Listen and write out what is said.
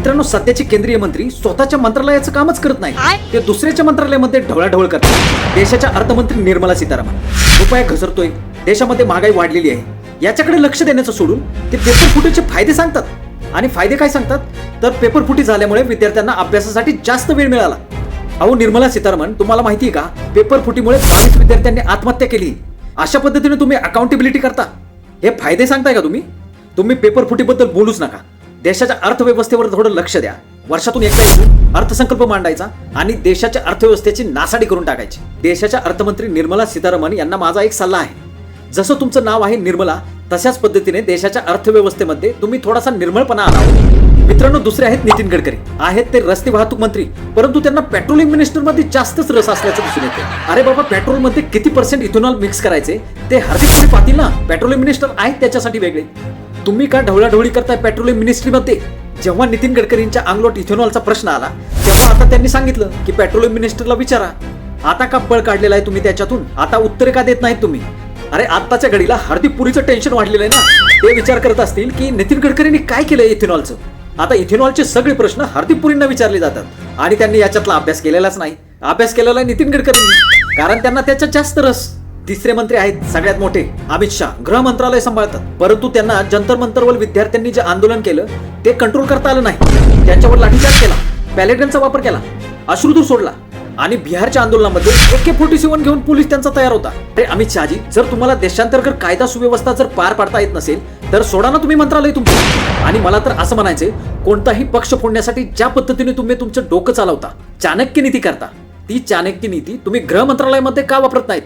मित्रांनो, सध्याचे केंद्रीय मंत्री स्वतःच्या मंत्रालयाचं कामच करत नाही, ते दुसऱ्याच्या मंत्रालयामध्ये ढवळाढवळ करतात. देशाच्या अर्थमंत्री निर्मला सीतारामन, रुपया घसरतोय, देशामध्ये महागाई वाढलेली आहे, याच्याकडे लक्ष देण्याचं सोडून ते पेपर फुटीचे फायदे सांगतात. आणि फायदे काय सांगतात तर पेपर फुटी झाल्यामुळे विद्यार्थ्यांना अभ्यासासाठी जास्त वेळ मिळाला. अहो निर्मला सीतारामन, तुम्हाला माहिती आहे का, पेपर फुटीमुळे 22 विद्यार्थ्यांनी आत्महत्या केली. अशा पद्धतीने तुम्ही अकाउंटेबिलिटी करता, हे फायदे सांगताय का तुम्ही पेपर फुटीबद्दल बोलूच नका. देशाच्या अर्थव्यवस्थेवर थोडं लक्ष द्या. वर्षातून एकदा येऊन अर्थसंकल्प मांडायचा आणि देशाच्या अर्थव्यवस्थेची नासाडी करून टाकायची. देशाच्या अर्थमंत्री निर्मला सीतारामन यांना माझा एक सल्ला आहे. जसं तुमचं नाव आहे निर्मला, तशाच पद्धतीने देशाच्या अर्थव्यवस्थेमध्ये तुम्ही थोडासा निर्मळपणा आणावा. मित्रांनो, दुसरे आहेत नितीन गडकरी. आहेत ते रस्ते वाहतूक मंत्री, परंतु त्यांना पेट्रोलिंग मिनिस्टर मध्ये जास्तच रस असल्याचं दिसून येते. अरे बाबा, पेट्रोल मध्ये किती % इथेनॉल मिक्स करायचे ते हरदीप पाटील ना पेट्रोलिंग मिनिस्टर आहेत त्याच्यासाठी वेगळे. तुम्ही का ढवळाढवळी करताय पेट्रोलिंग मिनिस्ट्रीमध्ये? जेव्हा नितीन गडकरींच्या अंगलोट इथेनॉलचा प्रश्न आला तेव्हा आता त्यांनी सांगितलं की पेट्रोलियम मिनिस्टरला विचारा. आता का पळ काढलेला आहे तुम्ही त्याच्यातून? आता उत्तरे का देत नाहीत तुम्ही? अरे आत्ताच्या घडीला हरदीप पुरीचं टेन्शन वाढलेलं आहे ना. ते विचार करत असतील की नितीन गडकरींनी काय केलंय इथेनॉलचं. आता इथेनॉलचे सगळे प्रश्न हरदीप पुरींना विचारले जातात आणि त्यांनी याच्यातला अभ्यास केलेलाच नाही. अभ्यास केलेला आहे नितीन गडकरींनी, कारण त्यांना त्याच्यात जास्त रस. तिसरे मंत्री आहेत सगळ्यात मोठे अमित शाह, गृह मंत्रालय सांभाळतात, परंतु त्यांना जंतर मंतरवर विद्यार्थ्यांनी जे आंदोलन केलं ते कंट्रोल करता आलं नाही. त्यांच्यावर लाठीचार्ज केला, पॅलेटनचा वापर केला, अश्रुधूर सोडला आणि बिहारच्या आंदोलनामध्ये AK-47 घेऊन पोलीस त्यांचा तयार होता. अरे अमित शहाजी, जर तुम्हाला देशांतर्गत कायदा सुव्यवस्था जर पार पाडता येत नसेल तर सोडा ना तुम्ही मंत्रालय तुमचं. आणि मला तर असं म्हणायचंय, कोणताही पक्ष फोडण्यासाठी ज्या पद्धतीने तुम्ही तुमचं डोकं चालवता, चाणक्य नीती करता, ती चाणक्य नीती तुम्ही गृह मंत्रालयामध्ये का वापरत नाहीत?